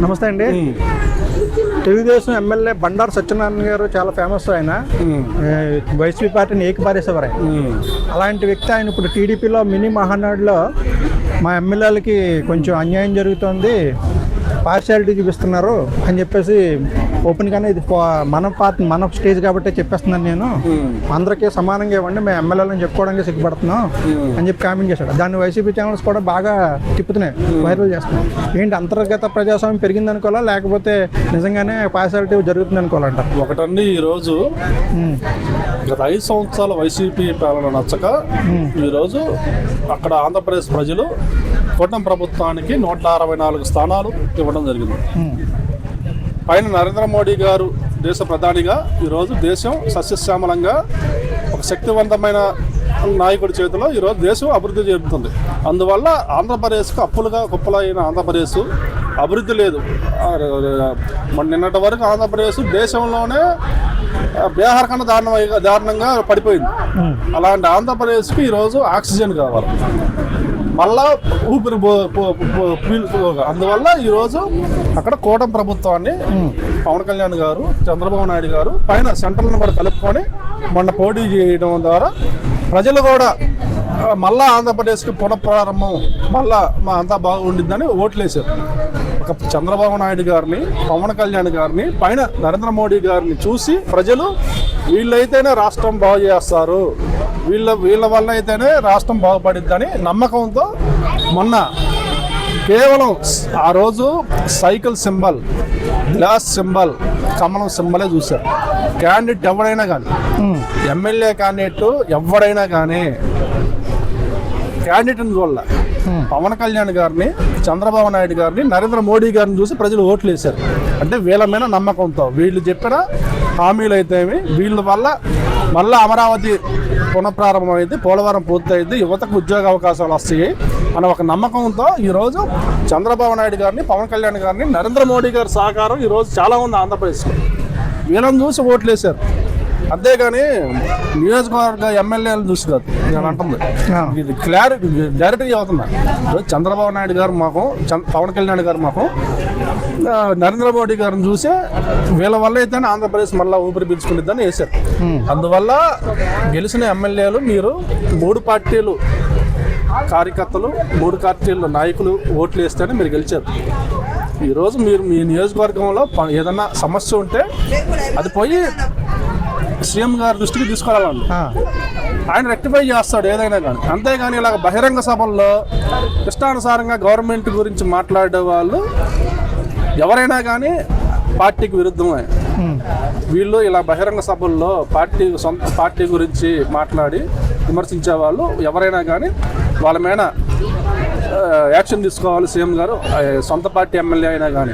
నమస్తే అండి. తెలుగుదేశం ఎమ్మెల్యే బండారు సత్యనారాయణ గారు చాలా ఫేమస్. ఆయన వైసీపీ పార్టీని ఏకపారేసేవారు ఆయన. అలాంటి వ్యక్తి ఆయన ఇప్పుడు టీడీపీలో మినీ మహానాడులో మా ఎమ్మెల్యేలకి కొంచెం అన్యాయం జరుగుతుంది, పార్షియాలిటీ చూపిస్తున్నారు అని చెప్పేసి ఓపెన్గానే, ఇది మన స్టేజ్ కాబట్టి చెప్పేస్తున్నాను, నేను అందరికీ సమానంగా ఇవ్వండి, మేము ఎమ్మెల్యేలను చెప్పుకోవడానికి సిగ్గుపడుతున్నాం అని చెప్పి కామెంట్ చేశాడు. దాన్ని వైసీపీ ఛానల్స్ కూడా బాగా తిప్పుతున్నాయి, వైరల్ చేస్తున్నాయి. ఏంటి అంతర్గత ప్రజాస్వామ్యం పెరిగింది అనుకోవాలా, లేకపోతే నిజంగానే పార్షియాలిటీ జరుగుతుంది అనుకోవాలంటారు? ఒకటండి, ఈరోజు గత 5 సంవత్సరాల వైసీపీ పాలన నచ్చక ఈరోజు అక్కడ ఆంధ్రప్రదేశ్ ప్రజలు కూటమి ప్రభుత్వానికి 164 స్థానాలు ఇవ్వడం జరిగింది. పైన నరేంద్ర మోడీ గారు దేశ ప్రధానిగా ఈరోజు దేశం సస్యశ్యామలంగా ఒక శక్తివంతమైన నాయకుడి చేతిలో ఈరోజు దేశం అభివృద్ధి చెందుతుంది. అందువల్ల ఆంధ్రప్రదేశ్కు అప్పులుగా కుప్పలైన ఆంధ్రప్రదేశ్ అభివృద్ధి లేదు. నిన్నటి వరకు ఆంధ్రప్రదేశ్ దేశంలోనే బీహార్ కన్నా దారుణంగా పడిపోయింది. అలాంటి ఆంధ్రప్రదేశ్కి ఈరోజు ఆక్సిజన్ కావాలి, మళ్ళా ఊపిరి అందువల్ల ఈరోజు అక్కడ కూటమి ప్రభుత్వాన్ని పవన్ కళ్యాణ్ గారు, చంద్రబాబు నాయుడు గారు పైన సెంట్రల్ని కూడా కలుపుకొని మొన్న పోటీ చేయడం ద్వారా ప్రజలు కూడా మళ్ళా ఆంధ్రప్రదేశ్కి పునఃప్రారంభం, మళ్ళా మా అంతా బాగుండిద్దని ఓట్లేశారు. ఒక చంద్రబాబు నాయుడు గారిని, పవన్ కళ్యాణ్ గారిని, పైన నరేంద్ర మోడీ గారిని చూసి ప్రజలు వీళ్ళైతేనే రాష్ట్రం బాగు చేస్తారు, వీళ్ళ వల్ల అయితేనే రాష్ట్రం బాగుపడిద్దని నమ్మకంతో మొన్న కేవలం ఆ రోజు సైకిల్ సింబల్, గ్లాస్ సింబల్, కమలం సింబలే చూశారు. క్యాండిడేట్ ఎవడైనా కానీ, ఎమ్మెల్యే క్యాండిడేట్ ఎవడైనా కానీ క్యాండిడేట్ని చూడాల. పవన్ కళ్యాణ్ గారిని, చంద్రబాబు నాయుడు గారిని, నరేంద్ర మోడీ గారిని చూసి ప్రజలు ఓట్లు వేశారు. అంటే వీళ్ళ మీద నమ్మకంతో, వీళ్ళు చెప్పిన హామీలు అయితేమి, వీళ్ళ వల్ల మళ్ళీ అమరావతి పునఃప్రారంభం అయింది, పోలవరం పూర్తయింది, యువతకు ఉద్యోగ అవకాశాలు వస్తాయి అన్న ఒక నమ్మకంతో ఈరోజు చంద్రబాబు నాయుడు గారిని, పవన్ కళ్యాణ్ గారిని, నరేంద్ర మోడీ గారి సహకారం ఈరోజు చాలా ఉంది ఆంధ్రప్రదేశ్లో. వీళ్ళని చూసి ఓట్లు వేశారు, అంతేగాని నియోజకవర్గ ఎమ్మెల్యేలు చూసి కాదు నేను అంటుంది. ఇది డైరెక్ట్గా అవుతున్నా. చంద్రబాబు నాయుడు గారు మాకు, పవన్ కళ్యాణ్ గారు మాకు, నరేంద్ర మోడీ గారిని చూసే వీళ్ళ వల్ల అయితేనే ఆంధ్రప్రదేశ్ మళ్ళీ ఊపిరి పీల్చుకునేదని వేశారు. అందువల్ల గెలిచిన ఎమ్మెల్యేలు మీరు 3 పార్టీలు కార్యకర్తలు, 3 పార్టీల నాయకులు ఓట్లు వేస్తేనే మీరు గెలిచారు. ఈరోజు మీరు మీ నియోజకవర్గంలో ఏదన్నా సమస్య ఉంటే అది పోయి సీఎం గారి దృష్టికి తీసుకురావాలండి, ఆయన రెక్టిఫై చేస్తాడు ఏదైనా కానీ. అంతేగాని ఇలాగ బహిరంగ సభల్లో ఇష్టానుసారంగా గవర్నమెంట్ గురించి మాట్లాడే వాళ్ళు ఎవరైనా కానీ పార్టీకి విరుద్ధమే. వీళ్ళు ఇలా బహిరంగ సభల్లో సొంత పార్టీ గురించి మాట్లాడి విమర్శించే వాళ్ళు ఎవరైనా కానీ వాళ్ళ మీద యాక్షన్ తీసుకోవాలి. సీఎం గారు సొంత పార్టీ ఎమ్మెల్యే అయినా కానీ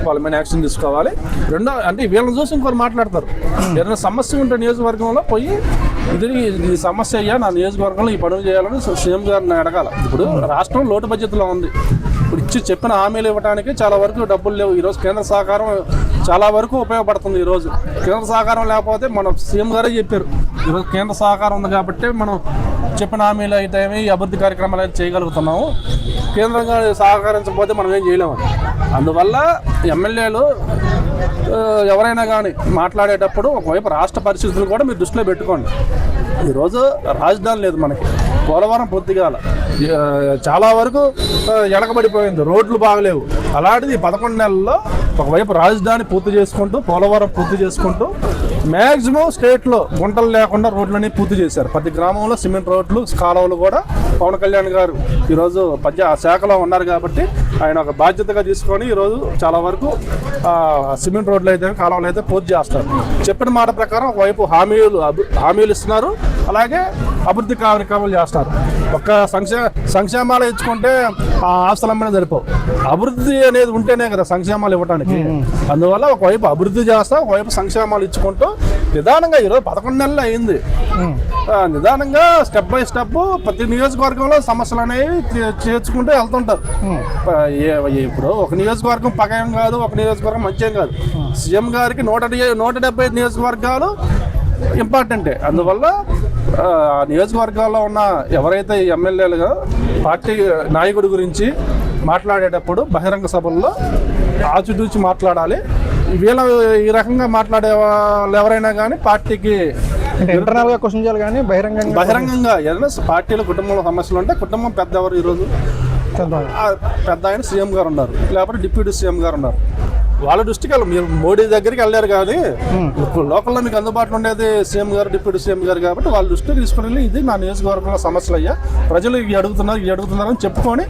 వాళ్ళ మీద యాక్షన్ తీసుకోవాలి. రెండో అంటే వీళ్ళని చూసి ఇంకోరు మాట్లాడతారు. ఏదైనా సమస్య ఉంటే నియోజకవర్గంలో పోయి ఇది సమస్య అయ్యా, నా నియోజకవర్గంలో ఈ పనులు చేయాలని సీఎం గారిని అడగాలి. ఇప్పుడు రాష్ట్రం లోటు బడ్జెట్లో ఉంది. ఇప్పుడు చెప్పిన హామీలు ఇవ్వడానికి చాలా వరకు డబ్బులు లేవు. ఈరోజు కేంద్ర సహకారం చాలా వరకు ఉపయోగపడుతుంది. ఈరోజు కేంద్ర సహకారం లేకపోతే మనం సీఎం గారే చెప్పారు, ఈరోజు కేంద్ర సహకారం ఉంది కాబట్టి మనం చెప్పిన హామీలు అయితే ఈ అభివృద్ధి కార్యక్రమాలు అయితే చేయగలుగుతున్నాము. కేంద్రంగా సహకరించకపోతే మనం ఏం చేయలేము. అందువల్ల ఎమ్మెల్యేలు ఎవరైనా కానీ మాట్లాడేటప్పుడు ఒకవైపు రాష్ట్ర పరిస్థితులు కూడా మీరు దృష్టిలో పెట్టుకోండి. ఈరోజు రాజధాని లేదు మనకి, పోలవరం పూర్తిగా చాలా వరకు వెనకబడిపోయింది, రోడ్లు బాగలేవు. అలాంటిది 11 నెలల్లో ఒకవైపు రాజధాని పూర్తి చేసుకుంటూ, పోలవరం పూర్తి చేసుకుంటూ, మ్యాక్సిమం స్టేట్లో గుంటలు లేకుండా రోడ్లని పూర్తి చేశారు. ప్రతి గ్రామంలో సిమెంట్ రోడ్లు, కాలువలు కూడా పవన్ కళ్యాణ్ గారు ఈరోజు ఆ శాఖలో ఉన్నారు కాబట్టి ఆయన ఒక బాధ్యతగా తీసుకొని ఈరోజు చాలా వరకు సిమెంట్ రోడ్లు అయితే, కాలువలు అయితే పూర్తి చేస్తారు. చెప్పిన మాట ప్రకారం ఒకవైపు హామీలు ఇస్తున్నారు, అలాగే అభివృద్ధి కార్యక్రమాలు చేస్తారు. ఒక్క సంక్షేమాలు ఇచ్చుకుంటే ఆ ఆస్తుల మీద సరిపోవు. అభివృద్ధి అనేది ఉంటేనే కదా సంక్షేమాలు ఇవ్వడానికి. అందువల్ల ఒకవైపు అభివృద్ధి చేస్తా, ఒకవైపు సంక్షేమాలు ఇచ్చుకుంటూ నిదానంగా ఈరోజు 11 నెలలు అయింది. నిదానంగా స్టెప్ బై స్టెప్ ప్రతి నియోజకవర్గంలో సమస్యలు అనేవి చేర్చుకుంటూ వెళ్తుంటారు. ఇప్పుడు ఒక నియోజకవర్గం పగయం కాదు, ఒక నియోజకవర్గం మంచిం కాదు. సీఎం గారికి 175 నియోజకవర్గాలు ఇంపార్టెంటే. అందువల్ల నియోజకవర్గాల్లో ఉన్న ఎవరైతే ఎమ్మెల్యేలుగా పార్టీ నాయకుడి గురించి మాట్లాడేటప్పుడు బహిరంగ సభల్లో ఆచితూచి మాట్లాడాలి. వీళ్ళ ఈ రకంగా మాట్లాడే వాళ్ళు ఎవరైనా కానీ పార్టీకి అంటే ఇంటర్నల్గా క్వశ్చన్ చేయాలి కానీ బహిరంగంగా ఏదైనా పార్టీలో కుటుంబంలో సమస్యలు ఉంటే కుటుంబం పెద్ద ఎవరు ఈరోజు పెద్ద ఆయన సీఎం గారు ఉన్నారు, లేకపోతే డిప్యూటీ సీఎం గారు ఉన్నారు. వాళ్ళ దృష్టికి వెళ్ళి మీరు మోడీ దగ్గరికి వెళ్ళారు కానీ లోకల్లో మీకు అందుబాటులో ఉండేది సీఎం గారు, డిప్యూటీ సీఎం గారు కాబట్టి వాళ్ళ దృష్టికి తీసుకుని వెళ్ళి ఇది నా నియోజకవర్గంలో సమస్యలు అయ్యా, ప్రజలు ఇవి అడుగుతున్నారు అని చెప్పుకొని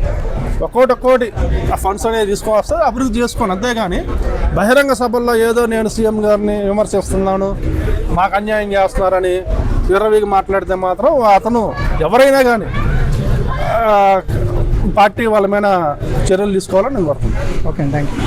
ఒక్కోటి ఆ ఫండ్స్ అనేది తీసుకొని వస్తే అభివృద్ధి చేసుకోండి. అంతేగాని బహిరంగ సభల్లో ఏదో నేను సీఎం గారిని విమర్శిస్తున్నాను, మాకు అన్యాయం చేస్తున్నారని విర్రవీగి మాట్లాడితే మాత్రం అతను ఎవరైనా కానీ పార్టీ వాళ్ళ మీద చర్యలు తీసుకోవాలని నేను కోరుతున్నాను. Okay, thank you.